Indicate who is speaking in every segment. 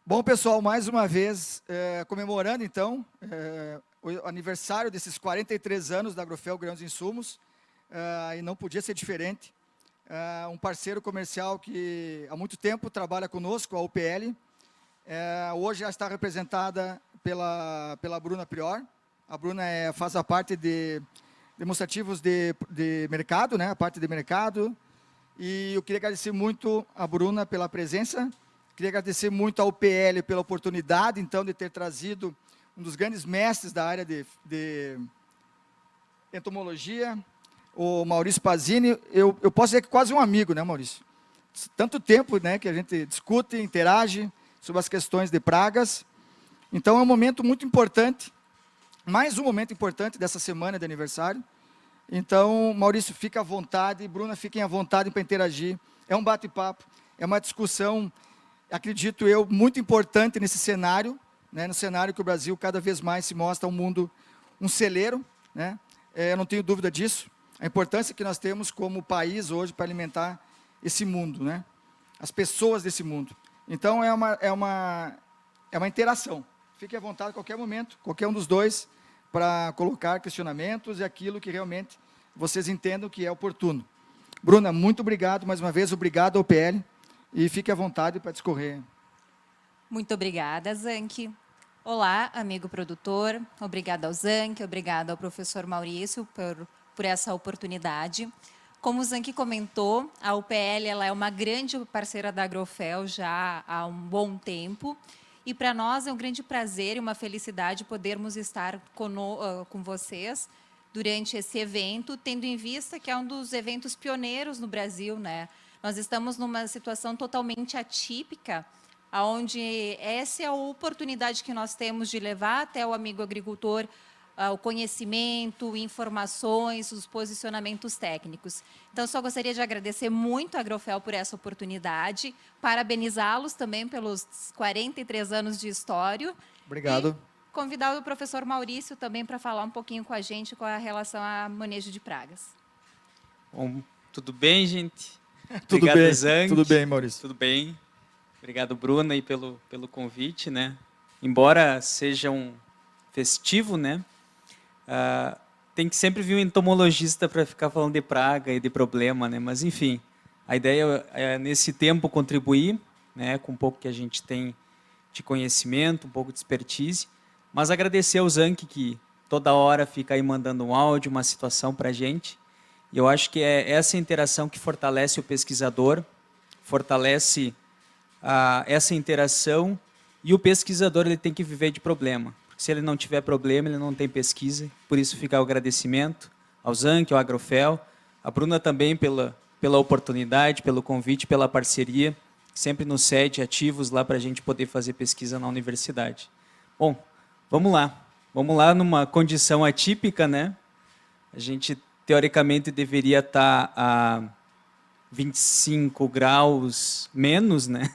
Speaker 1: Bom, pessoal, mais uma vez, comemorando, então, o aniversário desses 43 anos da Agrofel Grãos e Insumos, e não podia ser diferente. Um parceiro comercial que há muito tempo trabalha conosco, a UPL, hoje já está representada pela Bruna Prior. A Bruna faz a parte de demonstrativos de mercado, né, a parte de mercado, e eu queria agradecer muito a Bruna pela presença. Queria agradecer muito ao UPL pela oportunidade, então, de ter trazido um dos grandes mestres da área de entomologia, o Maurício Pazini. Eu posso dizer que quase um amigo, né, Maurício? Tanto tempo, né, que a gente discute, interage sobre as questões de pragas. Então, é um momento muito importante, mais um momento importante dessa semana de aniversário. Então, Maurício, fica à vontade, Bruna, fiquem à vontade para interagir. É um bate-papo, é uma discussão, acredito eu, muito importante nesse cenário, né, no cenário que o Brasil cada vez mais se mostra um mundo, um celeiro, né, eu não tenho dúvida disso, a importância que nós temos como país hoje para alimentar esse mundo, né, as pessoas desse mundo. Então, é uma interação. Fique à vontade a qualquer momento, qualquer um dos dois, para colocar questionamentos e aquilo que realmente vocês entendam que é oportuno. Bruna, muito obrigado mais uma vez, obrigado ao PL, e fique à vontade para discorrer.
Speaker 2: Muito obrigada, Zanck. Olá, amigo produtor, obrigada ao Zanck, obrigada ao professor Maurício por essa oportunidade. Como o Zanck comentou, a UPL ela é uma grande parceira da Agrofel já há um bom tempo, e para nós é um grande prazer e uma felicidade podermos estar com vocês durante esse evento, tendo em vista que é um dos eventos pioneiros no Brasil, né? Nós estamos numa situação totalmente atípica, onde essa é a oportunidade que nós temos de levar até o amigo agricultor o conhecimento, informações, os posicionamentos técnicos. Então, só gostaria de agradecer muito a Agrofel por essa oportunidade, parabenizá-los também pelos 43 anos de história.
Speaker 1: Obrigado.
Speaker 2: E convidar o professor Maurício também para falar um pouquinho com a gente com a relação a manejo de pragas.
Speaker 3: Bom, tudo bem, gente?
Speaker 1: Tudo
Speaker 3: Obrigado,
Speaker 1: bem,
Speaker 3: Zanck.
Speaker 1: tudo bem, Maurício.
Speaker 3: Tudo bem. Obrigado, Bruna, aí pelo convite, né? Embora seja um festivo, né? Tem que sempre vir um entomologista para ficar falando de praga e de problema, né? Mas, enfim, a ideia é, nesse tempo, contribuir, né? Com um pouco que a gente tem de conhecimento, um pouco de expertise, mas agradecer ao Zanck, que toda hora fica aí mandando um áudio, uma situação para a gente. E eu acho que é essa interação que fortalece o pesquisador, fortalece essa interação, e o pesquisador ele tem que viver de problema. Porque se ele não tiver problema, ele não tem pesquisa. Por isso fica o agradecimento ao Zanck, ao Agrofel, a Bruna também pela oportunidade, pelo convite, pela parceria, sempre nos cede ativos lá para a gente poder fazer pesquisa na universidade. Bom, vamos lá numa condição atípica, né? A gente teoricamente deveria estar a 25 graus menos, né?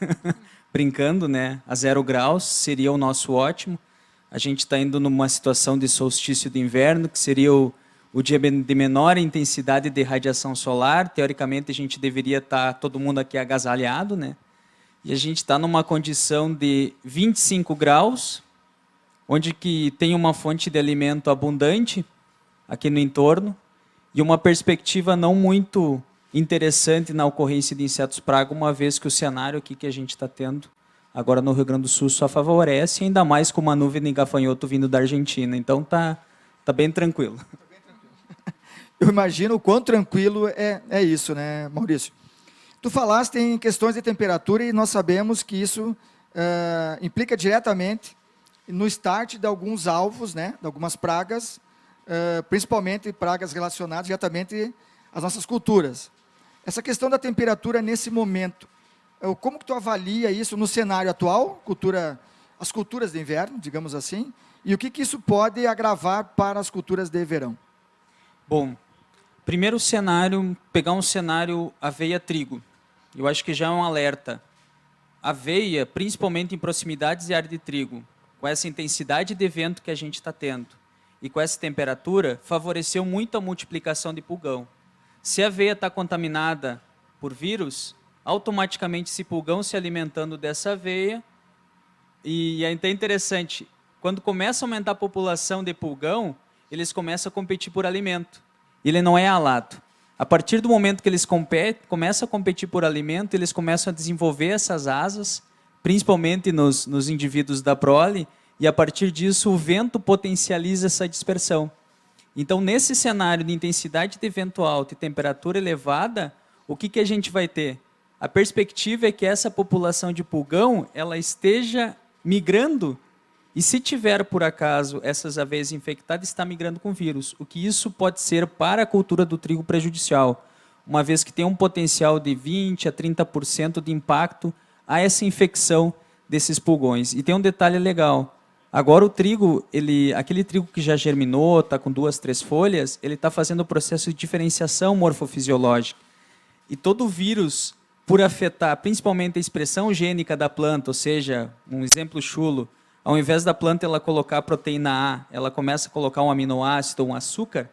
Speaker 3: Brincando, né? A 0 graus seria o nosso ótimo. A gente está indo numa situação de solstício de inverno, que seria o dia de menor intensidade de radiação solar. Teoricamente, a gente deveria estar todo mundo aqui agasalhado, né? E a gente está numa condição de 25 graus, onde que tem uma fonte de alimento abundante aqui no entorno, e uma perspectiva não muito interessante na ocorrência de insetos praga, uma vez que o cenário aqui que a gente está tendo agora no Rio Grande do Sul só favorece, ainda mais com uma nuvem de gafanhoto vindo da Argentina. Então tá bem tranquilo.
Speaker 1: Eu imagino o quão tranquilo é isso, né, Maurício? Tu falaste em questões de temperatura e nós sabemos que isso implica diretamente no start de alguns alvos, né, de algumas pragas, principalmente pragas relacionadas diretamente às nossas culturas. Essa questão da temperatura nesse momento, como que tu avalia isso no cenário atual, as culturas de inverno, digamos assim, e o que isso pode agravar para as culturas de verão?
Speaker 3: Bom, primeiro cenário, pegar um cenário aveia-trigo. Eu acho que já é um alerta. Aveia, principalmente em proximidades de área de trigo, com essa intensidade de vento que a gente está tendo, e com essa temperatura, favoreceu muito a multiplicação de pulgão. Se a aveia está contaminada por vírus, automaticamente esse pulgão se alimentando dessa aveia, E é até interessante, quando começa a aumentar a população de pulgão, eles começam a competir por alimento. Ele não é alado. A partir do momento que eles começam a competir por alimento, eles começam a desenvolver essas asas, principalmente nos indivíduos da prole, e a partir disso o vento potencializa essa dispersão. Então, nesse cenário de intensidade de vento alto e temperatura elevada, o que a gente vai ter? A perspectiva é que essa população de pulgão ela esteja migrando, e se tiver, por acaso, essas aveias infectadas, está migrando com vírus. O que isso pode ser para a cultura do trigo prejudicial, uma vez que tem um potencial de 20% a 30% de impacto a essa infecção desses pulgões. E tem um detalhe legal. Agora o trigo, aquele trigo que já germinou, está com 2, 3 folhas, ele está fazendo o processo de diferenciação morfofisiológica. E todo vírus, por afetar principalmente a expressão gênica da planta, ou seja, um exemplo chulo, ao invés da planta ela colocar a proteína A, ela começa a colocar um aminoácido, um açúcar,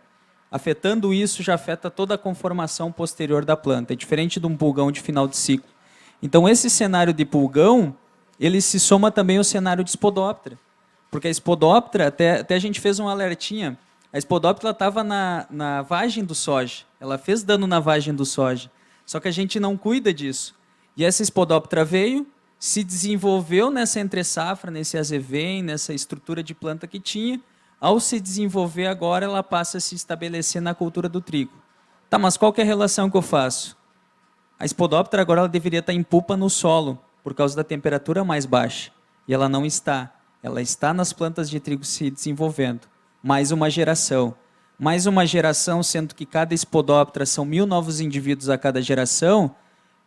Speaker 3: afetando isso já afeta toda a conformação posterior da planta. É diferente de um pulgão de final de ciclo. Então esse cenário de pulgão, ele se soma também ao cenário de Spodoptera. Porque a Spodoptera, até a gente fez um alertinha, a Spodoptera estava na vagem do soja, ela fez dano na vagem do soja, só que a gente não cuida disso. E essa Spodoptera veio, se desenvolveu nessa entre-safra, nesse azevém, nessa estrutura de planta que tinha, ao se desenvolver agora, ela passa a se estabelecer na cultura do trigo. Tá, mas qual que é a relação que eu faço? A Spodoptera agora ela deveria estar em pupa no solo, por causa da temperatura mais baixa, e ela não está. Ela está nas plantas de trigo se desenvolvendo. Mais uma geração, sendo que cada Spodoptera são 1.000 novos indivíduos a cada geração,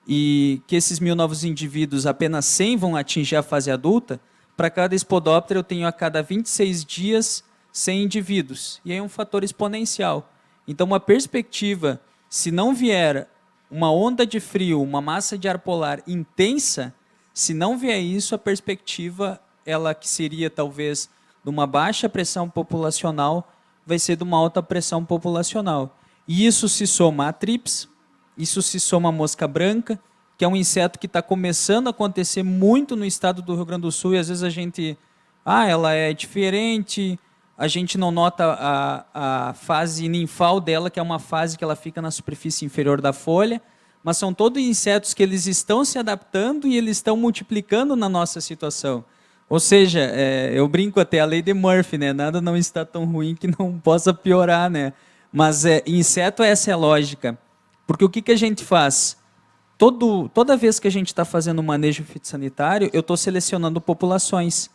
Speaker 3: e que esses 1.000 novos indivíduos, apenas 100 vão atingir a fase adulta, para cada Spodoptera eu tenho a cada 26 dias 100 indivíduos. E aí é um fator exponencial. Então, uma perspectiva, se não vier uma onda de frio, uma massa de ar polar intensa, se não vier isso, a perspectiva, ela que seria talvez de uma baixa pressão populacional, vai ser de uma alta pressão populacional. E isso se soma a trips, isso se soma a mosca branca, que é um inseto que está começando a acontecer muito no estado do Rio Grande do Sul, e às vezes a gente, ela é diferente, a gente não nota a fase ninfal dela, que é uma fase que ela fica na superfície inferior da folha, mas são todos insetos que eles estão se adaptando e eles estão multiplicando na nossa situação. Ou seja, eu brinco até a lei de Murphy, né? Nada não está tão ruim que não possa piorar, né? Mas inseto, essa é a lógica. Porque o que a gente faz? Toda vez que a gente está fazendo um manejo fitossanitário, eu estou selecionando populações.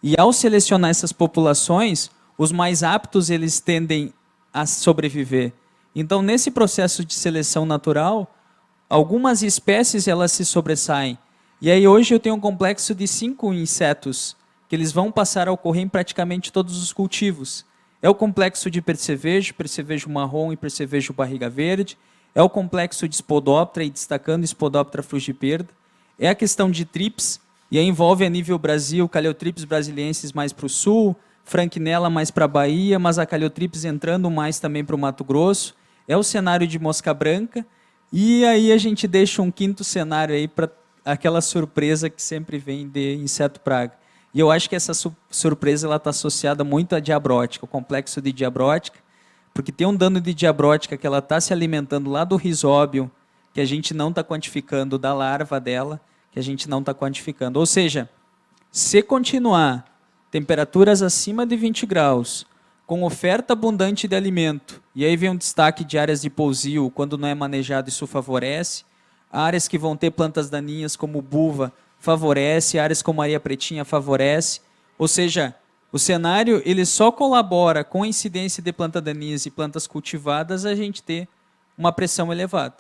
Speaker 3: E ao selecionar essas populações, os mais aptos eles tendem a sobreviver. Então, nesse processo de seleção natural, algumas espécies elas se sobressaem. E aí hoje eu tenho um complexo de 5 insetos que eles vão passar a ocorrer em praticamente todos os cultivos. É o complexo de percevejo marrom e percevejo barriga verde. É o complexo de Spodoptera, e destacando Spodoptera frugiperda. É a questão de trips, e aí envolve a nível Brasil, Caliotrips brasiliensis mais para o sul, Franquinella mais para a Bahia, mas a Caliotrips entrando mais também para o Mato Grosso. É o cenário de mosca branca, e aí a gente deixa um quinto cenário aí para aquela surpresa que sempre vem de inseto praga. E eu acho que essa surpresa está associada muito à diabrótica, o complexo de diabrótica, porque tem um dano de diabrótica que ela está se alimentando lá do risóbio, que a gente não está quantificando, da larva dela, que a gente não está quantificando. Ou seja, se continuar temperaturas acima de 20 graus, com oferta abundante de alimento, e aí vem um destaque de áreas de pousio, quando não é manejado isso favorece, áreas que vão ter plantas daninhas como buva favorece, áreas como areia pretinha favorece, ou seja, o cenário ele só colabora com a incidência de plantas daninhas e plantas cultivadas a gente ter uma pressão elevada.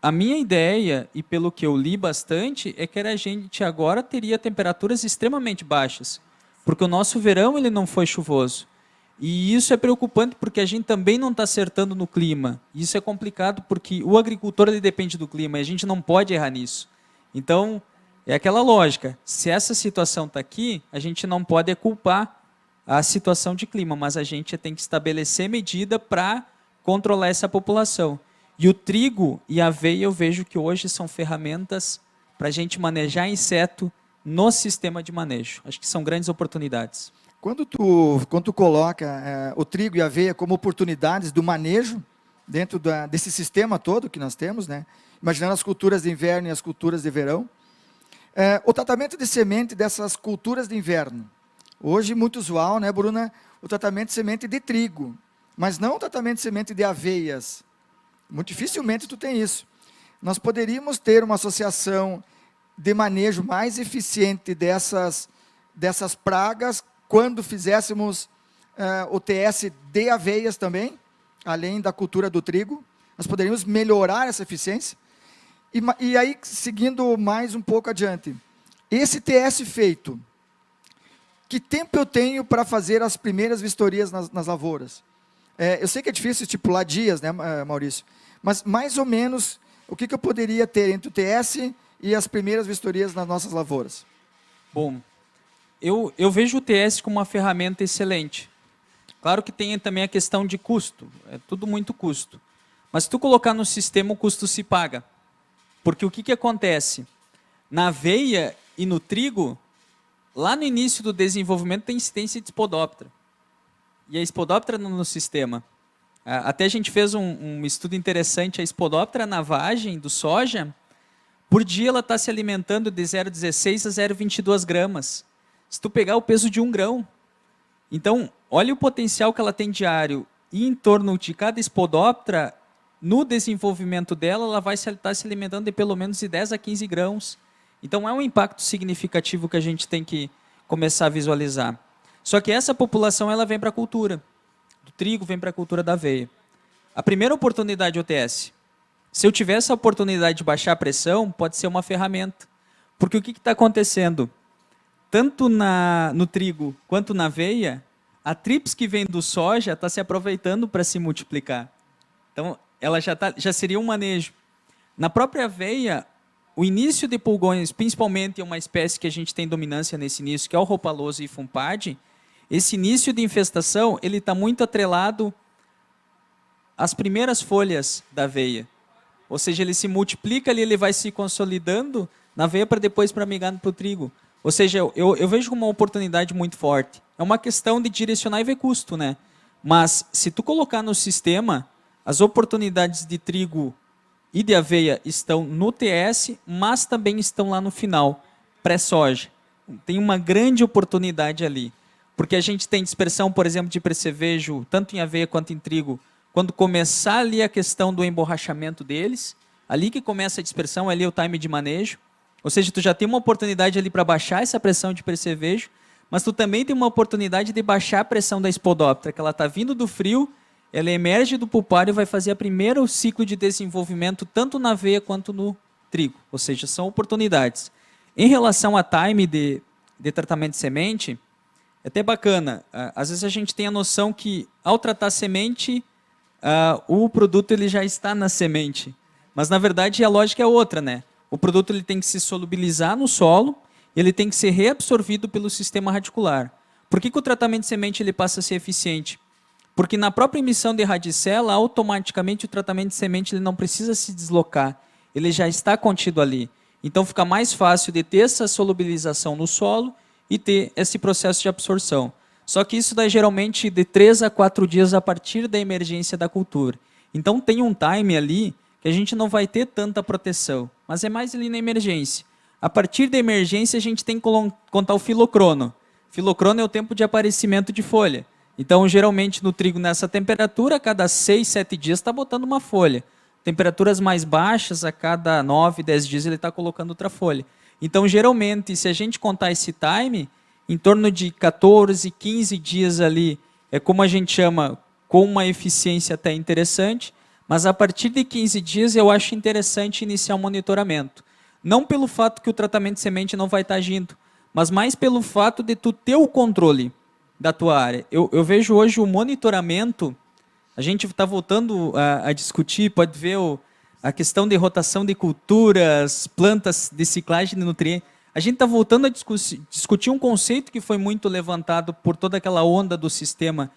Speaker 3: A minha ideia, e pelo que eu li bastante, é que a gente agora teria temperaturas extremamente baixas, porque o nosso verão ele não foi chuvoso. E isso é preocupante porque a gente também não está acertando no clima. Isso é complicado porque o agricultor ele depende do clima e a gente não pode errar nisso. Então, é aquela lógica. Se essa situação está aqui, a gente não pode culpar a situação de clima, mas a gente tem que estabelecer medida para controlar essa população. E o trigo e a aveia eu vejo que hoje são ferramentas para a gente manejar inseto no sistema de manejo. Acho que são grandes oportunidades.
Speaker 1: Quando tu coloca o trigo e a aveia como oportunidades do manejo dentro desse sistema todo que nós temos, né? Imaginando as culturas de inverno e as culturas de verão, o tratamento de semente dessas culturas de inverno. Hoje, muito usual, né, Bruna, o tratamento de semente de trigo, mas não o tratamento de semente de aveias. Muito dificilmente tu tem isso. Nós poderíamos ter uma associação de manejo mais eficiente dessas pragas quando fizéssemos o TS de aveias também, além da cultura do trigo. Nós poderíamos melhorar essa eficiência. E aí, seguindo mais um pouco adiante, esse TS feito, que tempo eu tenho para fazer as primeiras vistorias nas lavouras? Eu sei que é difícil estipular dias, né, Maurício? Mas mais ou menos, o que eu poderia ter entre o TS e as primeiras vistorias nas nossas lavouras?
Speaker 3: Bom, eu vejo o TS como uma ferramenta excelente. Claro que tem também a questão de custo, é tudo muito custo. Mas se tu colocar no sistema, o custo se paga. Porque o que acontece? Na aveia e no trigo, lá no início do desenvolvimento tem incidência de espodóptera. E a espodóptera no sistema. Até a gente fez um estudo interessante, a espodóptera na vagem do soja, por dia ela está se alimentando de 0,16 a 0,22 gramas. Se tu pegar o peso de 1 grão. Então, olha o potencial que ela tem diário. E em torno de cada espodóptera, no desenvolvimento dela, ela vai estar se alimentando de pelo menos de 10 a 15 grãos. Então, é um impacto significativo que a gente tem que começar a visualizar. Só que essa população ela vem para a cultura. Do trigo vem para a cultura da aveia. A primeira oportunidade OTS. Se eu tiver essa oportunidade de baixar a pressão, pode ser uma ferramenta. Porque o que está acontecendo? Tanto no trigo quanto na aveia, a trips que vem do soja está se aproveitando para se multiplicar. Então, ela já seria um manejo. Na própria aveia, o início de pulgões, principalmente em uma espécie que a gente tem dominância nesse início, que é o ropaloso e fumpade, esse início de infestação ele está muito atrelado às primeiras folhas da aveia. Ou seja, ele se multiplica ali, ele vai se consolidando na aveia para depois migrar para o trigo. Ou seja, eu vejo como uma oportunidade muito forte. É uma questão de direcionar e ver custo, né? Mas se tu colocar no sistema, as oportunidades de trigo e de aveia estão no TS, mas também estão lá no final, pré-soja. Tem uma grande oportunidade ali. Porque a gente tem dispersão, por exemplo, de percevejo, tanto em aveia quanto em trigo, quando começar ali a questão do emborrachamento deles, ali que começa a dispersão, ali é o time de manejo. Ou seja, tu já tem uma oportunidade ali para baixar essa pressão de percevejo, mas tu também tem uma oportunidade de baixar a pressão da espodóptera, que ela está vindo do frio, ela emerge do pulpário e vai fazer o primeiro ciclo de desenvolvimento, tanto na aveia quanto no trigo. Ou seja, são oportunidades. Em relação a time de tratamento de semente, é até bacana. Às vezes a gente tem a noção que, ao tratar semente, o produto ele já está na semente. Mas, na verdade, a lógica é outra, né? O produto ele tem que se solubilizar no solo, ele tem que ser reabsorvido pelo sistema radicular. Por que o tratamento de semente ele passa a ser eficiente? Porque na própria emissão de radicela, automaticamente o tratamento de semente ele não precisa se deslocar, ele já está contido ali. Então fica mais fácil de ter essa solubilização no solo e ter esse processo de absorção. Só que isso dá geralmente de 3 a 4 dias a partir da emergência da cultura. Então tem um time ali que a gente não vai ter tanta proteção, mas é mais ali na emergência. A partir da emergência a gente tem que contar o filocrono. Filocrono é o tempo de aparecimento de folha. Então, geralmente, no trigo, nessa temperatura, a cada 6, 7 dias está botando uma folha. Temperaturas mais baixas, a cada 9, 10 dias, ele está colocando outra folha. Então, geralmente, se a gente contar esse time, em torno de 14, 15 dias ali, é como a gente chama, com uma eficiência até interessante, mas a partir de 15 dias eu acho interessante iniciar um monitoramento. Não pelo fato que o tratamento de semente não vai estar agindo, mas mais pelo fato de tu ter o controle da tua área. Eu vejo hoje o monitoramento, a gente está voltando a discutir, pode ver a questão de rotação de culturas, plantas de ciclagem de nutrientes. A gente está voltando a discutir um conceito que foi muito levantado por toda aquela onda do sistema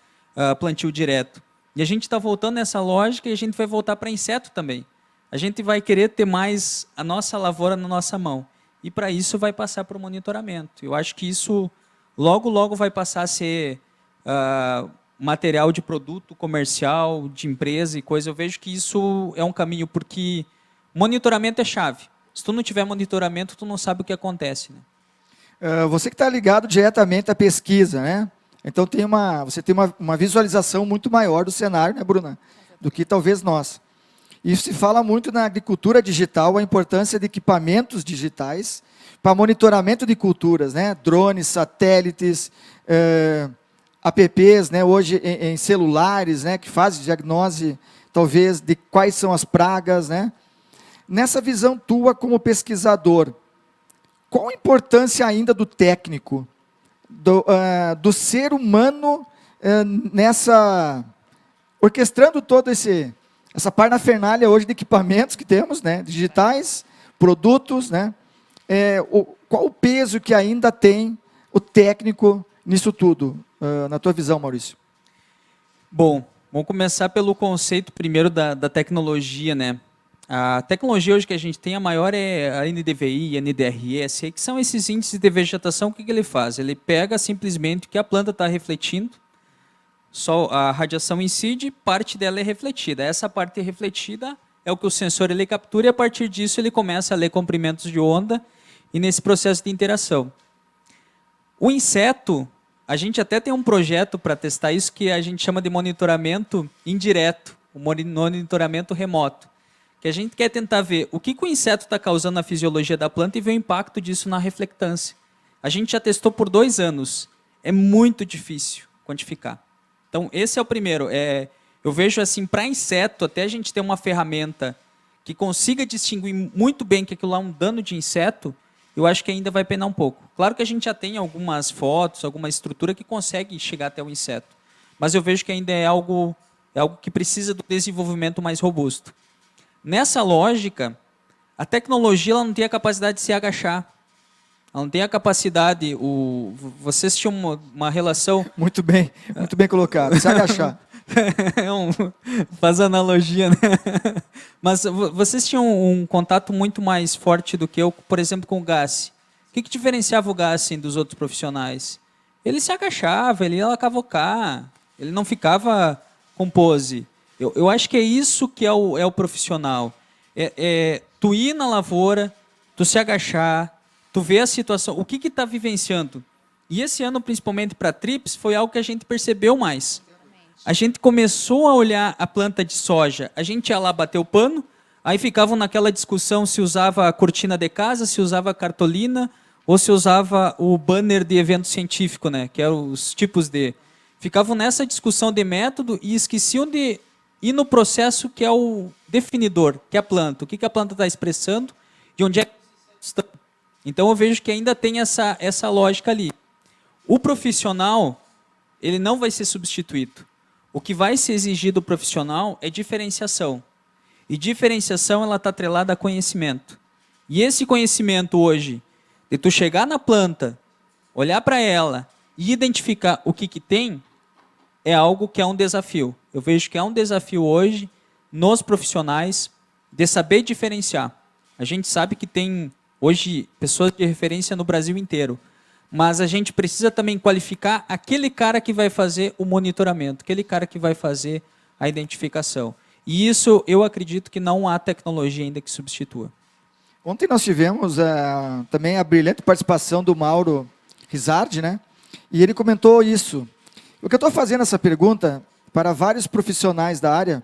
Speaker 3: plantio direto. E a gente está voltando nessa lógica e a gente vai voltar para inseto também. A gente vai querer ter mais a nossa lavoura na nossa mão. e para isso vai passar para o monitoramento. Eu acho que isso logo, logo vai passar a ser material de produto comercial, de empresa e coisa. Eu vejo que isso é um caminho, porque monitoramento é chave. Se tu não tiver monitoramento, tu não sabe o que acontece, né?
Speaker 1: Você que está ligado diretamente à pesquisa, né? Então você tem uma visualização muito maior do cenário, né, Bruna? Do que talvez nós. E se fala muito na agricultura digital a importância de equipamentos digitais para monitoramento de culturas, né? Drones, satélites, apps, né? Hoje em celulares, né? Que fazem diagnose, talvez, de quais são as pragas, né? Nessa visão tua como pesquisador, qual a importância ainda do técnico, do ser humano orquestrando todo essa parafernália hoje de equipamentos que temos, né, digitais, produtos, né, qual o peso que ainda tem o técnico nisso tudo, na tua visão, Maurício?
Speaker 3: Bom, vamos começar pelo conceito primeiro da tecnologia, né? A tecnologia hoje que a gente tem, a maior é a NDVI, NDRS, que são esses índices de vegetação. O que ele faz? Ele pega simplesmente o que a planta está refletindo, só a radiação incide, parte dela é refletida. Essa parte refletida é o que o sensor ele captura, e a partir disso ele começa a ler comprimentos de onda e nesse processo de interação. O inseto, a gente até tem um projeto para testar isso que a gente chama de monitoramento indireto, o monitoramento remoto. Que a gente quer tentar ver o que o inseto está causando na fisiologia da planta e ver o impacto disso na reflectância. A gente já testou por 2 anos. É muito difícil quantificar. Então, esse é o primeiro. Eu vejo assim, para inseto, até a gente ter uma ferramenta que consiga distinguir muito bem que aquilo lá é um dano de inseto, eu acho que ainda vai penar um pouco. Claro que a gente já tem algumas fotos, alguma estrutura que consegue chegar até o inseto. Mas eu vejo que ainda é algo que precisa do desenvolvimento mais robusto. Nessa lógica, a tecnologia ela não tem a capacidade de se agachar. Ela não tem a capacidade... Vocês tinham uma relação...
Speaker 1: Muito bem colocado. Se agachar.
Speaker 3: Faz analogia, né? Mas vocês tinham um contato muito mais forte do que eu, por exemplo, com o Gassi. O que diferenciava o Gassi dos outros profissionais? Ele se agachava, ele ia lá cavocar, ele não ficava com pose. Eu acho que é isso que é o profissional. Tu ir na lavoura, tu se agachar, tu ver a situação, o que está vivenciando. E esse ano, principalmente para a TRIPS, foi algo que a gente percebeu mais. A gente começou a olhar a planta de soja, a gente ia lá bater o pano, aí ficavam naquela discussão se usava a cortina de casa, se usava a cartolina, ou se usava o banner de evento científico, né, que eram os tipos de... Ficavam nessa discussão de método e esqueciam de ir no processo que é o definidor, que é a planta. O que a planta está expressando e onde é que está. Então, eu vejo que ainda tem essa lógica ali. O profissional, ele não vai ser substituído. O que vai ser exigido do profissional é diferenciação. E diferenciação ela está atrelada a conhecimento. E esse conhecimento hoje, de tu chegar na planta, olhar para ela e identificar o que tem, é algo que é um desafio. Eu vejo que é um desafio hoje nos profissionais de saber diferenciar. A gente sabe que tem hoje pessoas de referência no Brasil inteiro, mas a gente precisa também qualificar aquele cara que vai fazer o monitoramento, aquele cara que vai fazer a identificação. E isso eu acredito que não há tecnologia ainda que substitua.
Speaker 1: Ontem nós tivemos também a brilhante participação do Mauro Rizardi, né? E ele comentou isso. O que eu estou fazendo essa pergunta para vários profissionais da área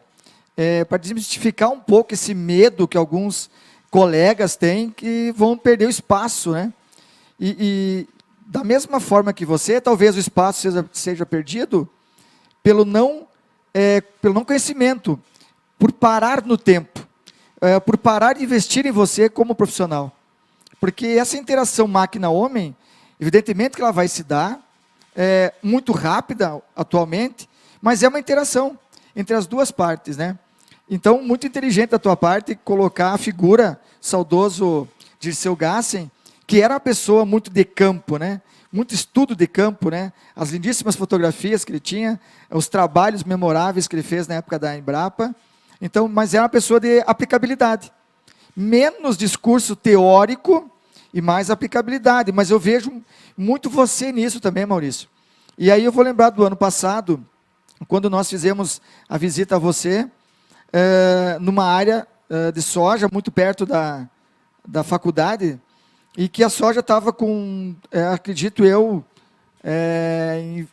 Speaker 1: é para desmistificar um pouco esse medo que alguns colegas têm que vão perder o espaço, né? E da mesma forma que você, talvez o espaço seja perdido pelo não conhecimento, por parar no tempo, por parar de investir em você como profissional. Porque essa interação máquina-homem, evidentemente que ela vai se dar, muito rápida atualmente, mas é uma interação entre as duas partes, né? Então, muito inteligente da tua parte colocar a figura saudoso Dirceu Gassen, que era uma pessoa muito de campo, né? Muito estudo de campo, né? As lindíssimas fotografias que ele tinha, os trabalhos memoráveis que ele fez na época da Embrapa. Então, mas era uma pessoa de aplicabilidade. Menos discurso teórico e mais aplicabilidade. Mas eu vejo muito você nisso também, Maurício. E aí eu vou lembrar do ano passado, quando nós fizemos a visita a você, numa área de soja, muito perto da faculdade, e que a soja estava com, acredito eu, em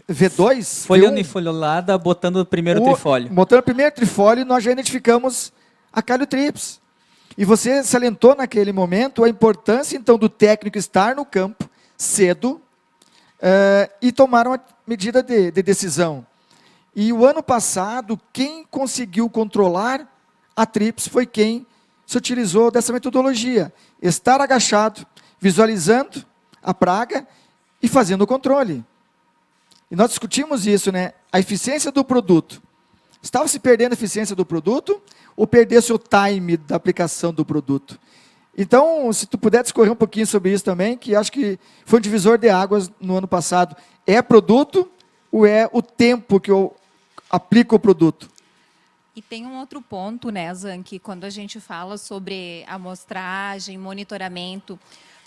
Speaker 1: V2.
Speaker 3: Folha
Speaker 1: V1,
Speaker 3: unifoliolada, botando o primeiro trifólio.
Speaker 1: Botando o primeiro trifólio, nós já identificamos a caliotrips. E você salientou naquele momento a importância, então, do técnico estar no campo cedo e tomar uma medida de decisão. E o ano passado, quem conseguiu controlar a trips foi quem se utilizou dessa metodologia. Estar agachado, visualizando a praga e fazendo o controle. E nós discutimos isso, né? A eficiência do produto. Estava se perdendo a eficiência do produto ou perdesse o time da aplicação do produto? Então, se tu puder discorrer um pouquinho sobre isso também, que acho que foi um divisor de águas no ano passado. É produto ou é o tempo que eu aplico o produto?
Speaker 2: E tem um outro ponto, né, Zanchi, quando a gente fala sobre amostragem, monitoramento,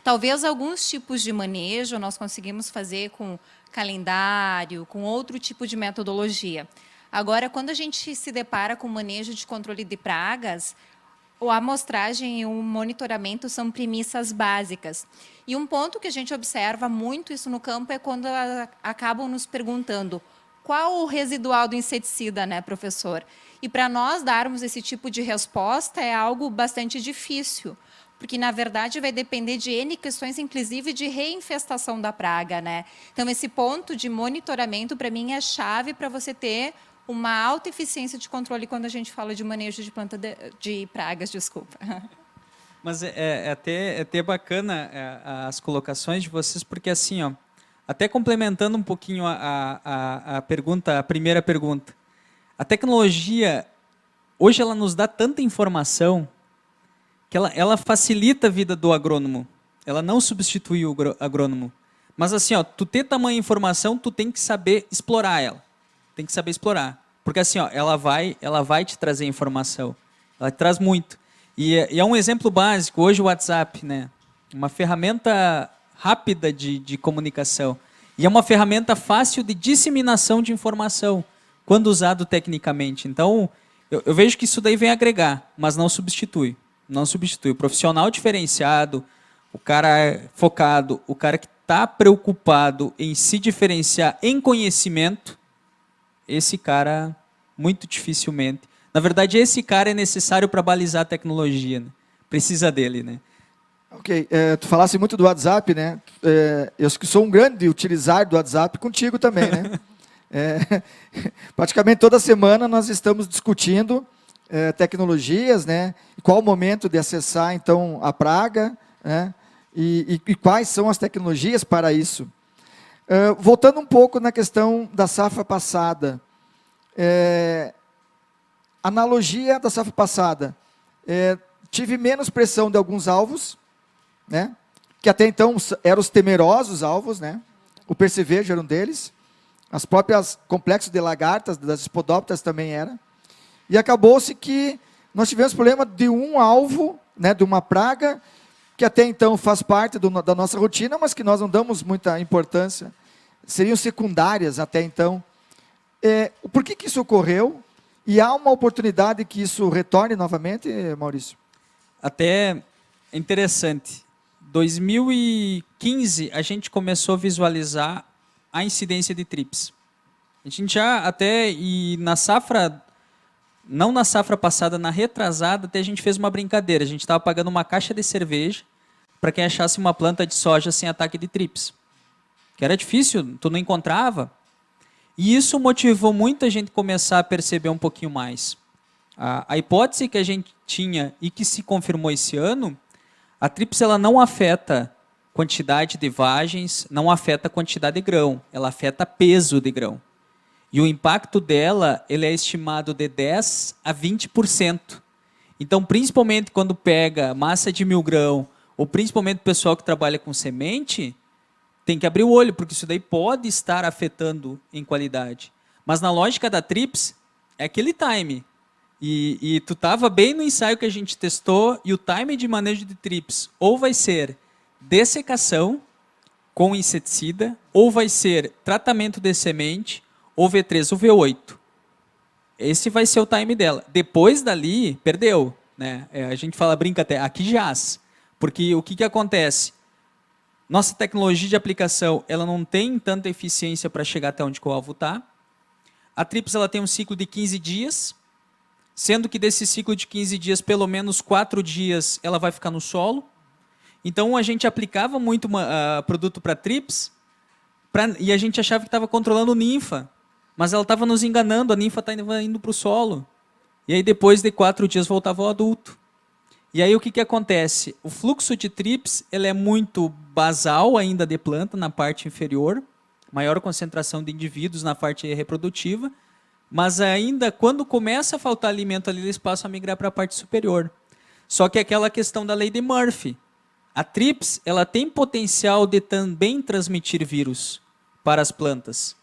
Speaker 2: talvez alguns tipos de manejo nós conseguimos fazer com calendário, com outro tipo de metodologia. Agora, quando a gente se depara com manejo de controle de pragas, a amostragem e o monitoramento são premissas básicas. E um ponto que a gente observa muito isso no campo é quando acabam nos perguntando qual o residual do inseticida, né, professor? E para nós darmos esse tipo de resposta é algo bastante difícil, porque, na verdade, vai depender de N questões, inclusive de reinfestação da praga, né? Então, esse ponto de monitoramento, para mim, é chave para você ter uma alta eficiência de controle quando a gente fala de manejo de de pragas, desculpa.
Speaker 3: Mas é até bacana as colocações de vocês, porque assim, ó, até complementando um pouquinho a pergunta, a primeira pergunta, a tecnologia, hoje ela nos dá tanta informação que ela facilita a vida do agrônomo, ela não substitui o agrônomo. Mas assim, ó, tu ter tamanha informação, tu tem que saber explorar ela. Tem que saber explorar. Porque assim, ó, ela vai te trazer informação. Ela traz muito. E é um exemplo básico, hoje o WhatsApp, né? Uma ferramenta rápida de comunicação. E é uma ferramenta fácil de disseminação de informação, quando usado tecnicamente. Então, eu vejo que isso daí vem agregar, mas não substitui. Não substitui. O profissional diferenciado, o cara focado, o cara que está preocupado em se diferenciar em conhecimento, esse cara, muito dificilmente. Na verdade, esse cara é necessário para balizar a tecnologia, né? Precisa dele, né?
Speaker 1: Ok, tu falasse muito do WhatsApp, né? Eu sou um grande utilizar do WhatsApp contigo também, né? Praticamente toda semana nós estamos discutindo tecnologias, né? Qual o momento de acessar, então, a praga, né? E quais são as tecnologias para isso. Voltando um pouco na questão da safra passada, analogia da safra passada, tive menos pressão de alguns alvos, né, que até então eram os temerosos alvos, né, o percevejo era um deles, as próprias complexos de lagartas, das espodópteras também era, e acabou-se que nós tivemos problema de um alvo, né, de uma praga, que até então faz parte da nossa rotina, mas que nós não damos muita importância, seriam secundárias até então. Por que isso ocorreu? E há uma oportunidade que isso retorne novamente, Maurício?
Speaker 3: Até é interessante. 2015, a gente começou a visualizar a incidência de trips. A gente já até, e na safra, não na safra passada, na retrasada, até a gente fez uma brincadeira. A gente estava pagando uma caixa de cerveja para quem achasse uma planta de soja sem ataque de trips. Que era difícil, tu não encontrava. E isso motivou muita gente a começar a perceber um pouquinho mais. A hipótese que a gente tinha e que se confirmou esse ano, a trips ela não afeta quantidade de vagens, não afeta a quantidade de grão, ela afeta peso de grão. E o impacto dela ele é estimado de 10% a 20%. Então, principalmente quando pega massa de 1.000 grão, ou principalmente o pessoal que trabalha com semente, tem que abrir o olho, porque isso daí pode estar afetando em qualidade. Mas na lógica da trips, é aquele time. E tu estava bem no ensaio que a gente testou, e o time de manejo de trips ou vai ser dessecação com inseticida, ou vai ser tratamento de semente, ou V3 ou V8. Esse vai ser o time dela. Depois dali, perdeu. Né? A gente fala, brinca até, aqui jaz. Porque o que acontece? Nossa tecnologia de aplicação, ela não tem tanta eficiência para chegar até onde o alvo está. A TRIPS ela tem um ciclo de 15 dias, sendo que desse ciclo de 15 dias, pelo menos 4 dias ela vai ficar no solo. Então, a gente aplicava muito produto para TRIPS e a gente achava que estava controlando ninfa, mas ela estava nos enganando, a ninfa estava indo para o solo. E aí, depois de 4 dias, voltava ao adulto. E aí, o que acontece? O fluxo de TRIPS ele é muito basal ainda de planta, na parte inferior, maior concentração de indivíduos na parte reprodutiva, mas ainda quando começa a faltar alimento ali, eles passam a migrar para a parte superior. Só que é aquela questão da lei de Murphy. A TRIPS ela tem potencial de também transmitir vírus para as plantas.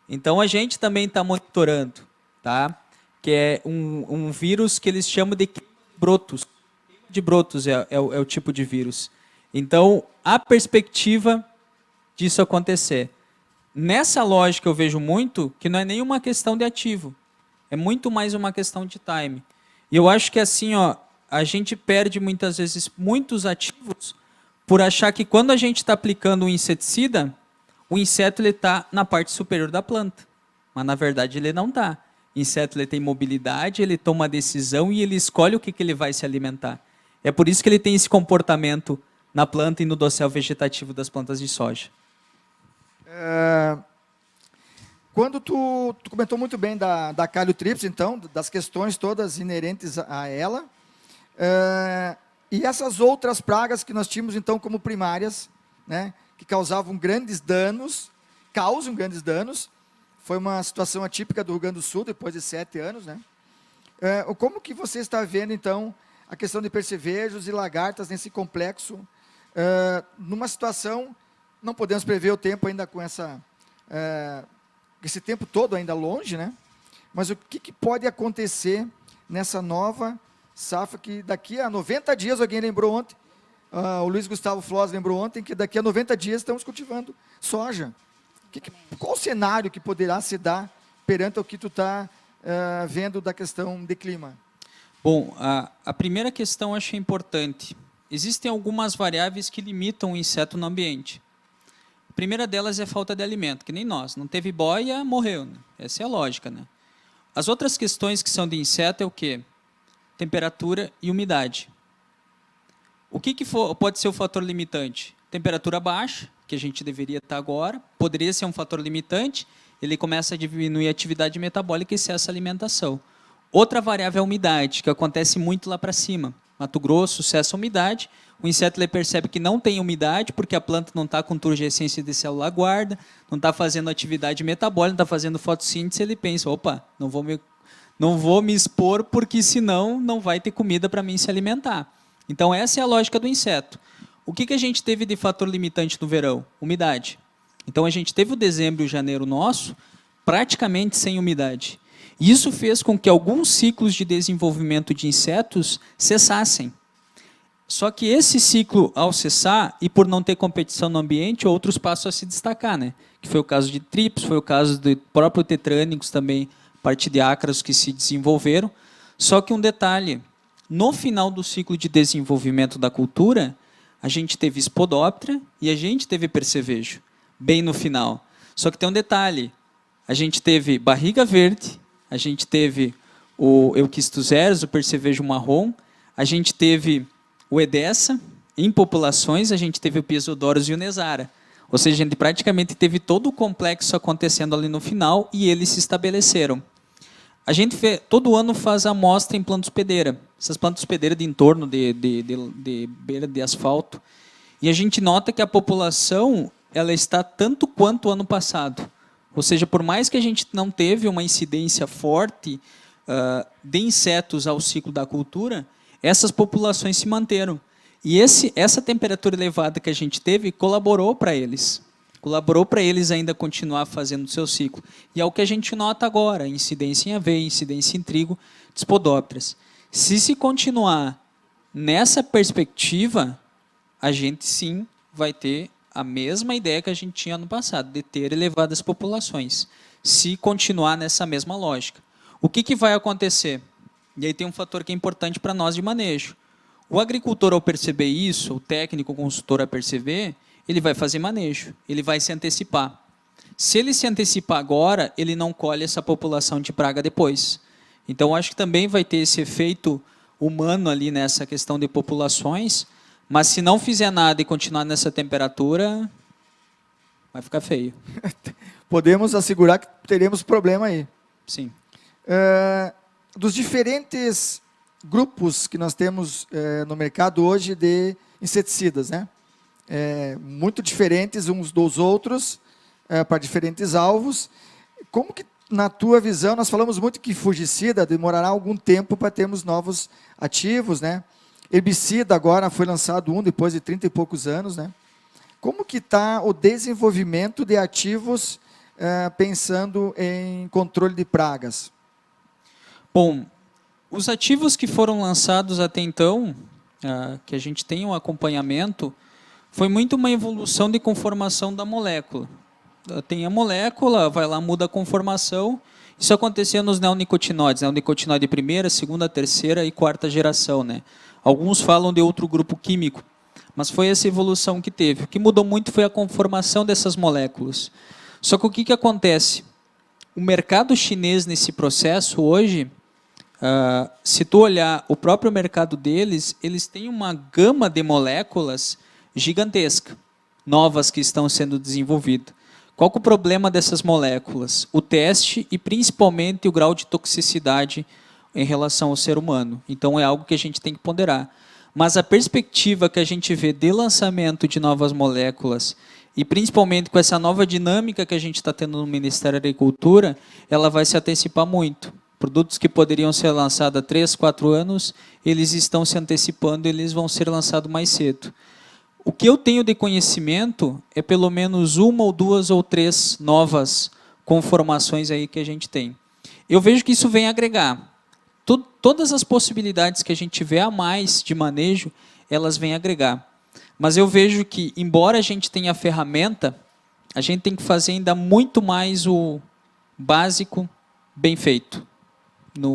Speaker 3: Então, a gente também está monitorando, tá? Que é um vírus que eles chamam de brotos. De brotos é o tipo de vírus. Então, a perspectiva disso acontecer. Nessa lógica, eu vejo muito que não é nenhuma questão de ativo. É muito mais uma questão de time. E eu acho que assim, ó, a gente perde muitas vezes muitos ativos por achar que quando a gente está aplicando um inseticida, o inseto está na parte superior da planta. Mas, na verdade, ele não está. O inseto ele tem mobilidade, ele toma decisão e ele escolhe o que ele vai se alimentar. É por isso que ele tem esse comportamento na planta e no dossel vegetativo das plantas de soja.
Speaker 1: Quando tu comentou muito bem da caliotrips, então, das questões todas inerentes a ela, e essas outras pragas que nós tínhamos, então, como primárias, né, que causavam grandes danos, causam grandes danos, foi uma situação atípica do Rio Grande do Sul, depois de 7 anos, né? Como que você está vendo, então, a questão de percevejos e lagartas nesse complexo, numa situação, não podemos prever o tempo ainda com esse tempo todo ainda longe, né? Mas o que pode acontecer nessa nova safra, que daqui a 90 dias, alguém lembrou ontem, o Luiz Gustavo Floss lembrou ontem, que daqui a 90 dias estamos cultivando soja. Qual o cenário que poderá se dar perante o que tu está vendo da questão de clima?
Speaker 3: Bom, a primeira questão eu achei importante. Existem algumas variáveis que limitam o inseto no ambiente. A primeira delas é a falta de alimento, que nem nós. Não teve boia, morreu. Né? Essa é a lógica. Né? As outras questões que são de inseto é o quê? Temperatura e umidade. O que pode ser o fator limitante? Temperatura baixa, que a gente deveria estar agora, poderia ser um fator limitante, ele começa a diminuir a atividade metabólica e cessa a alimentação. Outra variável é a umidade, que acontece muito lá para cima. Mato Grosso, cessa a umidade, o inseto ele percebe que não tem umidade, porque a planta não está com turgescência de célula guarda, não está fazendo atividade metabólica, não está fazendo fotossíntese, ele pensa, opa, não vou me expor, porque senão não vai ter comida para mim se alimentar. Então, essa é a lógica do inseto. O que a gente teve de fator limitante no verão? Umidade. Então, a gente teve o dezembro e o janeiro nosso praticamente sem umidade. Isso fez com que alguns ciclos de desenvolvimento de insetos cessassem. Só que esse ciclo, ao cessar, e por não ter competição no ambiente, outros passam a se destacar. Né? Que foi o caso de trips, foi o caso do próprio tetrânicos também, parte de ácaros que se desenvolveram. Só que um detalhe, no final do ciclo de desenvolvimento da cultura, a gente teve Spodoptera e a gente teve percevejo, bem no final. Só que tem um detalhe, a gente teve barriga verde, a gente teve o Euquistozeros, o percevejo marrom, a gente teve o Edessa, em populações, a gente teve o Piezodoros e o Nesara. Ou seja, a gente praticamente teve todo o complexo acontecendo ali no final e eles se estabeleceram. A gente todo ano faz amostra em planta hospedeira, essas plantas hospedeiras de entorno de beira de asfalto, e a gente nota que a população ela está tanto quanto o ano passado. Ou seja, por mais que a gente não teve uma incidência forte de insetos ao ciclo da cultura, essas populações se manteram. E essa temperatura elevada que a gente teve colaborou para eles. Colaborou para eles ainda continuar fazendo o seu ciclo. E é o que a gente nota agora, incidência em aveia, incidência em trigo, Spodopteras. Se continuar nessa perspectiva, a gente sim vai ter a mesma ideia que a gente tinha no passado, de ter elevadas populações, se continuar nessa mesma lógica. O que vai acontecer? E aí tem um fator que é importante para nós de manejo. O agricultor, ao perceber isso, o técnico, o consultor a perceber, ele vai fazer manejo, ele vai se antecipar. Se ele se antecipar agora, ele não colhe essa população de praga depois. Então, acho que também vai ter esse efeito humano ali nessa questão de populações, mas se não fizer nada e continuar nessa temperatura, vai ficar feio.
Speaker 1: Podemos assegurar que teremos problema aí.
Speaker 3: Sim.
Speaker 1: Dos diferentes grupos que nós temos no mercado hoje de inseticidas, né? Muito diferentes uns dos outros, para diferentes alvos. Como que, na tua visão, nós falamos muito que fungicida demorará algum tempo para termos novos ativos, né? Herbicida agora foi lançado depois de 30 e poucos anos, né? Como que está o desenvolvimento de ativos pensando em controle de pragas?
Speaker 3: Bom, os ativos que foram lançados até então, que a gente tem um acompanhamento, foi muito uma evolução de conformação da molécula. Tem a molécula, vai lá, muda a conformação. Isso acontecia nos neonicotinoides, né? O nicotinoide de primeira, segunda, terceira e quarta geração, né? Alguns falam de outro grupo químico, mas foi essa evolução que teve. O que mudou muito foi a conformação dessas moléculas. Só que o que acontece? O mercado chinês nesse processo hoje, se tu olhar o próprio mercado deles, eles têm uma gama de moléculas gigantesca, novas que estão sendo desenvolvidas. Qual que é o problema dessas moléculas? O teste e principalmente o grau de toxicidade em relação ao ser humano. Então é algo que a gente tem que ponderar. Mas a perspectiva que a gente vê de lançamento de novas moléculas e principalmente com essa nova dinâmica que a gente está tendo no Ministério da Agricultura, ela vai se antecipar muito. Produtos que poderiam ser lançados há 3, 4 anos, eles estão se antecipando, eles vão ser lançados mais cedo. O que eu tenho de conhecimento é pelo menos 1 ou 2 ou 3 novas conformações aí que a gente tem. Eu vejo que isso vem agregar. Todas as possibilidades que a gente tiver a mais de manejo, elas vêm agregar. Mas eu vejo que, embora a gente tenha a ferramenta, a gente tem que fazer ainda muito mais o básico bem feito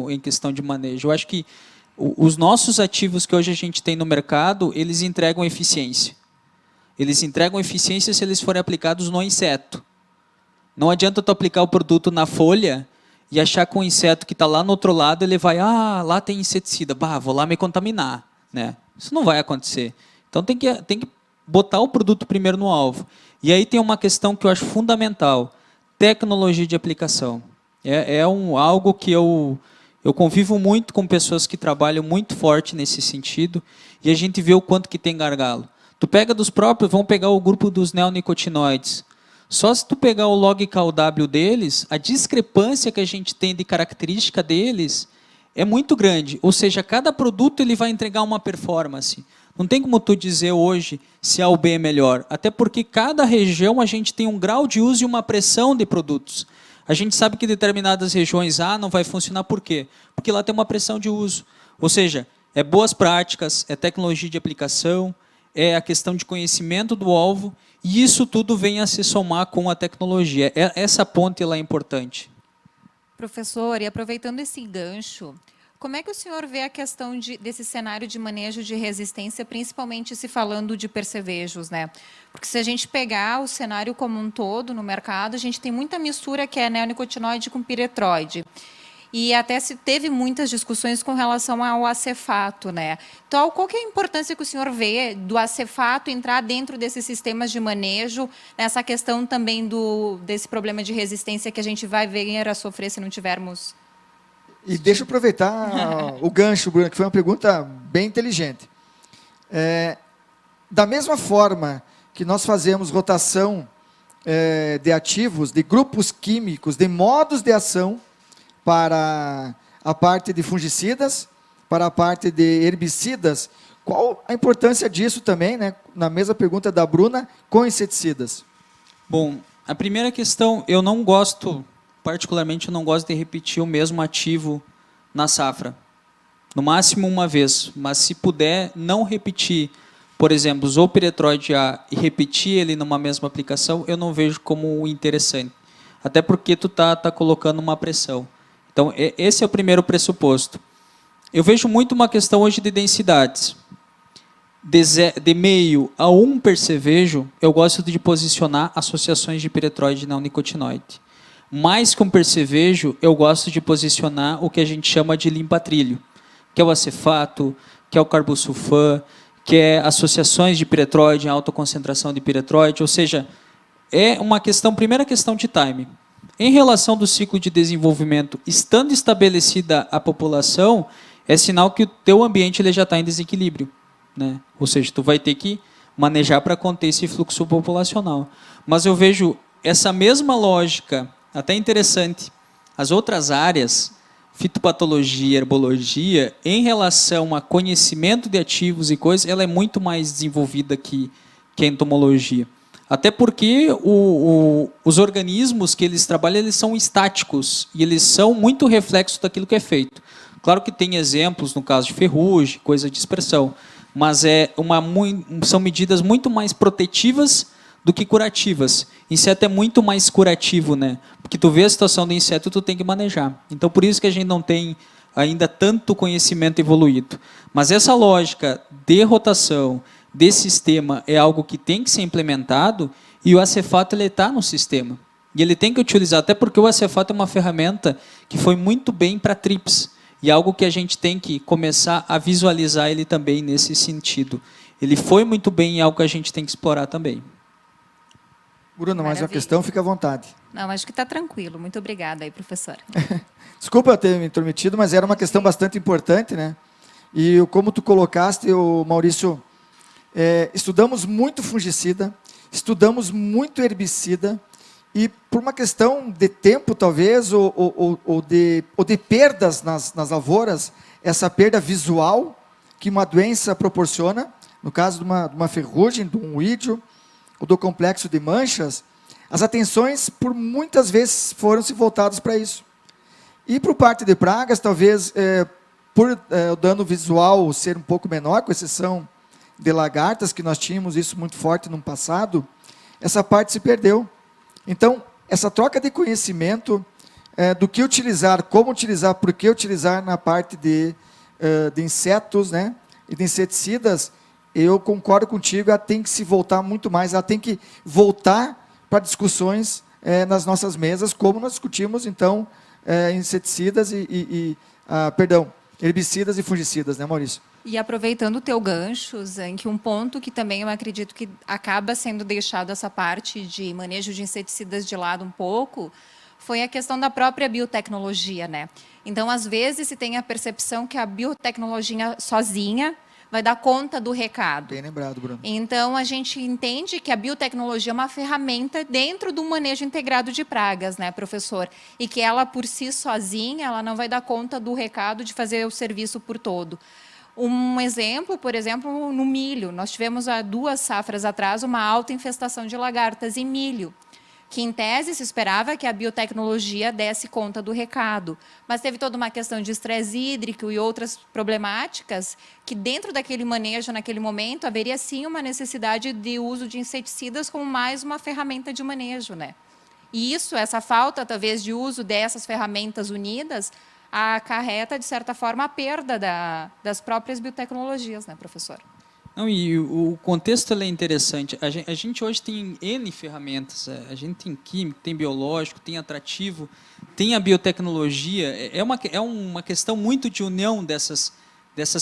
Speaker 3: em questão de manejo. Eu acho que os nossos ativos que hoje a gente tem no mercado, eles entregam eficiência. Eles entregam eficiência se eles forem aplicados no inseto. Não adianta tu aplicar o produto na folha e achar que o inseto que está lá no outro lado, ele vai, lá tem inseticida, vou lá me contaminar. Né? Isso não vai acontecer. Então tem que botar o produto primeiro no alvo. E aí tem uma questão que eu acho fundamental, tecnologia de aplicação. Algo que eu convivo muito com pessoas que trabalham muito forte nesse sentido, e a gente vê o quanto que tem gargalo. Tu pega dos próprios, vamos pegar o grupo dos neonicotinoides. Só se tu pegar o log KW deles, a discrepância que a gente tem de característica deles é muito grande. Ou seja, cada produto ele vai entregar uma performance. Não tem como tu dizer hoje se A ou B é melhor. Até porque cada região a gente tem um grau de uso e uma pressão de produtos. A gente sabe que determinadas regiões A não vai funcionar por quê? Porque lá tem uma pressão de uso. Ou seja, é boas práticas, é tecnologia de aplicação, é a questão de conhecimento do alvo, e isso tudo vem a se somar com a tecnologia. Essa ponte ela é importante.
Speaker 2: Professor, e aproveitando esse gancho, como é que o senhor vê a questão desse cenário de manejo de resistência, principalmente se falando de percevejos, né? Porque se a gente pegar o cenário como um todo no mercado, a gente tem muita mistura que é neonicotinoide com piretroide. E até se teve muitas discussões com relação ao acefato, né? Então, qual que é a importância que o senhor vê do acefato entrar dentro desses sistemas de manejo, nessa questão também desse problema de resistência que a gente vai vir a sofrer se não tivermos...
Speaker 1: E deixa eu aproveitar o gancho, Bruna, que foi uma pergunta bem inteligente. Da mesma forma que nós fazemos rotação de ativos, de grupos químicos, de modos de ação, para a parte de fungicidas, para a parte de herbicidas, qual a importância disso também, né, na mesma pergunta da Bruna, com inseticidas?
Speaker 3: Bom, a primeira questão, eu não gosto, particularmente eu não gosto de repetir o mesmo ativo na safra. No máximo uma vez, mas se puder não repetir por exemplo, usou o piretroide A e repetir ele numa mesma aplicação, eu não vejo como interessante. Até porque tu tá colocando uma pressão. Então, esse é o primeiro pressuposto. Eu vejo muito uma questão hoje de densidades. De meio a 1 percevejo, eu gosto de posicionar associações de piretroide não nicotinoide. Mais que um percevejo, eu gosto de posicionar o que a gente chama de limpa-trilho, que é o acefato, que é o carbosulfan, que é associações de piretroide em alta concentração de piretroide, ou seja, é uma questão, primeira questão de time. Em relação do ciclo de desenvolvimento, estando estabelecida a população, é sinal que o teu ambiente ele já está em desequilíbrio, né? Ou seja, tu vai ter que manejar para conter esse fluxo populacional. Mas eu vejo essa mesma lógica, até interessante, as outras áreas, fitopatologia, herbologia, em relação a conhecimento de ativos e coisas, ela é muito mais desenvolvida que a entomologia. Até porque os organismos que eles trabalham, eles são estáticos e eles são muito reflexo daquilo que é feito. Claro que tem exemplos, no caso de ferrugem, coisa de dispersão, mas são medidas muito mais protetivas do que curativas. Inseto é muito mais curativo, né? Porque tu vê a situação do inseto, tu tem que manejar. Então, por isso que a gente não tem ainda tanto conhecimento evoluído. Mas essa lógica de rotação, de sistema, é algo que tem que ser implementado e o acefato está no sistema. E ele tem que utilizar, até porque o acefato é uma ferramenta que foi muito bem para TRIPS. E é algo que a gente tem que começar a visualizar ele também nesse sentido. Ele foi muito bem em algo que a gente tem que explorar também.
Speaker 1: Bruna, mais uma questão, fica à vontade.
Speaker 2: Não, acho que está tranquilo. Muito obrigada aí, professor.
Speaker 1: Desculpa eu ter me intrometido, mas era uma questão bastante importante, né? E como tu colocaste, Maurício, estudamos muito fungicida, estudamos muito herbicida, e por uma questão de tempo, talvez, ou de perdas nas lavouras, essa perda visual que uma doença proporciona, no caso de uma ferrugem, de um ídio, ou do complexo de manchas, as atenções, por muitas vezes, foram-se voltadas para isso. E para o parte de pragas, talvez, por o dano visual ser um pouco menor, com exceção de lagartas, que nós tínhamos isso muito forte no passado, essa parte se perdeu. Então, essa troca de conhecimento do que utilizar, como utilizar, por que utilizar na parte de insetos, né, e de inseticidas, eu concordo contigo, ela tem que se voltar muito mais, ela tem que voltar para discussões nas nossas mesas, como nós discutimos, então, inseticidas herbicidas e fungicidas, né, Maurício?
Speaker 2: E aproveitando o teu gancho, Zanck, um ponto que também eu acredito que acaba sendo deixado essa parte de manejo de inseticidas de lado um pouco, foi a questão da própria biotecnologia, né? Então, às vezes, se tem a percepção que a biotecnologia sozinha vai dar conta do recado.
Speaker 1: Bem lembrado, Bruno.
Speaker 2: Então, a gente entende que a biotecnologia é uma ferramenta dentro do manejo integrado de pragas, né, professor? E que ela, por si sozinha, ela não vai dar conta do recado de fazer o serviço por todo. Um exemplo, por exemplo, no milho. Nós tivemos há 2 safras atrás uma alta infestação de lagartas em milho, que em tese se esperava que a biotecnologia desse conta do recado. Mas teve toda uma questão de estresse hídrico e outras problemáticas que dentro daquele manejo, naquele momento, haveria sim uma necessidade de uso de inseticidas como mais uma ferramenta de manejo, né? E isso, essa falta, talvez, de uso dessas ferramentas unidas, acarreta, de certa forma, a perda das próprias biotecnologias, né, professor?
Speaker 3: Não, e o contexto é interessante. A gente hoje tem N ferramentas. A gente tem químico, tem biológico, tem atrativo, tem a biotecnologia. É uma questão muito de união dessas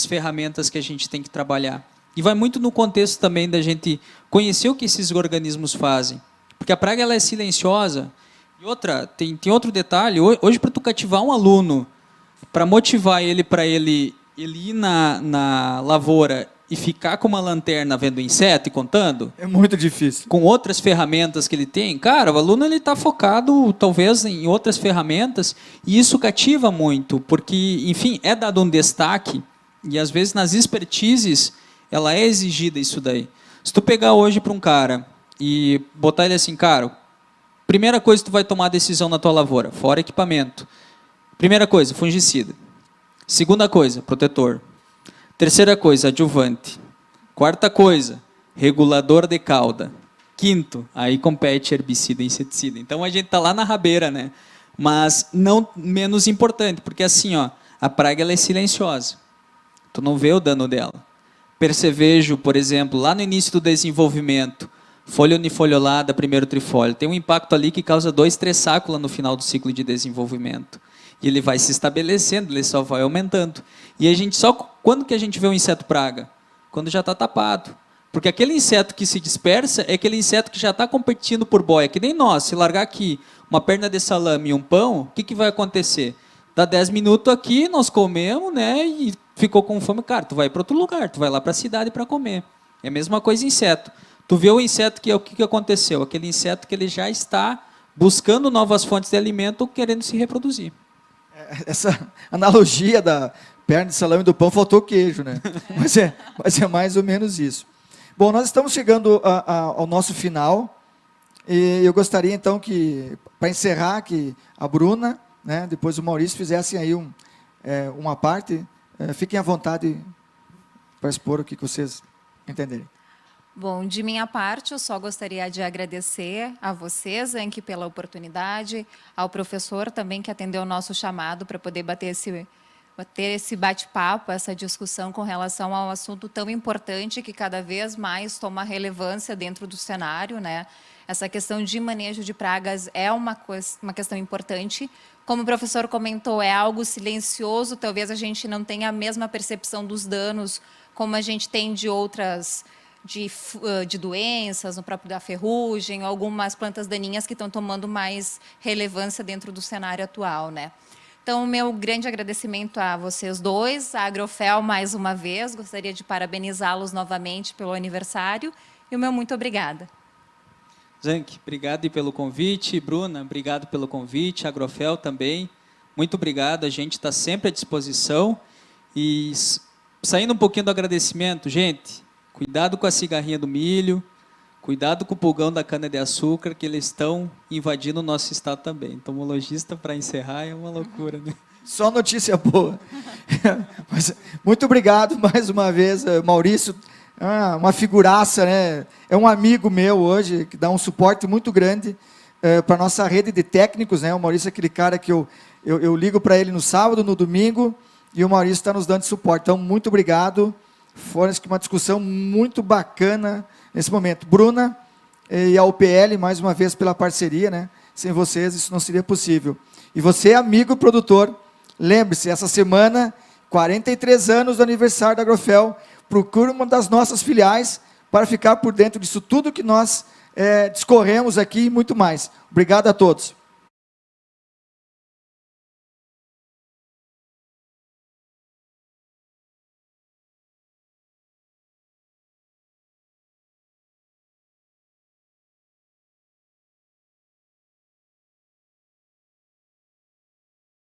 Speaker 3: ferramentas que a gente tem que trabalhar. E vai muito no contexto também da gente conhecer o que esses organismos fazem. Porque a praga ela é silenciosa. E outra, tem outro detalhe. Hoje, para tu cativar um aluno, para motivar ele para ele ir na lavoura e ficar com uma lanterna vendo inseto e contando,
Speaker 1: é muito difícil.
Speaker 3: Com outras ferramentas que ele tem, cara, o aluno ele está focado talvez em outras ferramentas e isso cativa muito, porque, enfim, é dado um destaque e às vezes nas expertises ela é exigida isso daí. Se tu pegar hoje para um cara e botar ele assim, cara, primeira coisa que tu vai tomar a decisão na tua lavoura, fora equipamento. Primeira coisa, fungicida. Segunda coisa, protetor. Terceira coisa, adjuvante. Quarta coisa, regulador de cauda. Quinto, aí compete herbicida e inseticida. Então a gente está lá na rabeira, né? Mas não menos importante, porque assim, ó, a praga ela é silenciosa. Tu não vê o dano dela. Percevejo, por exemplo, lá no início do desenvolvimento, folha unifoliolada, primeiro trifólio, tem um impacto ali que causa 2, 3 sacos lá no final do ciclo de desenvolvimento. E ele vai se estabelecendo, ele só vai aumentando. E a gente só quando que a gente vê um inseto praga? Quando já está tapado. Porque aquele inseto que se dispersa é aquele inseto que já está competindo por boia. Que nem nós, se largar aqui uma perna de salame e um pão, o que, que vai acontecer? Dá 10 minutos aqui, nós comemos, né? E ficou com fome, cara, tu vai para outro lugar, tu vai lá para a cidade para comer. É a mesma coisa inseto. Tu vê o inseto que o que aconteceu? Aquele inseto que ele já está buscando novas fontes de alimento, querendo se reproduzir.
Speaker 1: Essa analogia da perna de salame e do pão, faltou queijo, né? Mas é mais ou menos isso. Bom, nós estamos chegando ao nosso final, e eu gostaria então que, para encerrar, que a Bruna, né, depois o Maurício fizessem aí uma parte, fiquem à vontade para expor o que vocês entenderem.
Speaker 2: Bom, de minha parte, eu só gostaria de agradecer a vocês, Anki, pela oportunidade, ao professor também que atendeu o nosso chamado para poder ter esse bate-papo, essa discussão com relação a um assunto tão importante que cada vez mais toma relevância dentro do cenário, né? Essa questão de manejo de pragas é uma questão importante. Como o professor comentou, é algo silencioso, talvez a gente não tenha a mesma percepção dos danos como a gente tem de outras de doenças, no próprio da ferrugem, algumas plantas daninhas que estão tomando mais relevância dentro do cenário atual, né? Então, o meu grande agradecimento a vocês dois, a Agrofel mais uma vez, gostaria de parabenizá-los novamente pelo aniversário, e o meu muito obrigada.
Speaker 3: Zank, obrigado pelo convite. Bruna, obrigado pelo convite. Agrofel também, muito obrigado. A gente está sempre à disposição. E saindo um pouquinho do agradecimento, gente, cuidado com a cigarrinha do milho, cuidado com o pulgão da cana-de-açúcar, que eles estão invadindo o nosso estado também. Entomologista, para encerrar, é uma loucura, né?
Speaker 1: Só notícia boa. Mas, muito obrigado mais uma vez, Maurício. Uma figuraça, né? É um amigo meu hoje, que dá um suporte muito grande para a nossa rede de técnicos, né? O Maurício é aquele cara que eu ligo para ele no sábado, no domingo, e o Maurício está nos dando suporte. Então, muito obrigado. Foi uma discussão muito bacana nesse momento. Bruna e a UPL, mais uma vez, pela parceria, né? Sem vocês, isso não seria possível. E você, amigo produtor, lembre-se, essa semana, 43 anos do aniversário da Agrofel, procure uma das nossas filiais para ficar por dentro disso tudo que nós discorremos aqui e muito mais. Obrigado a todos.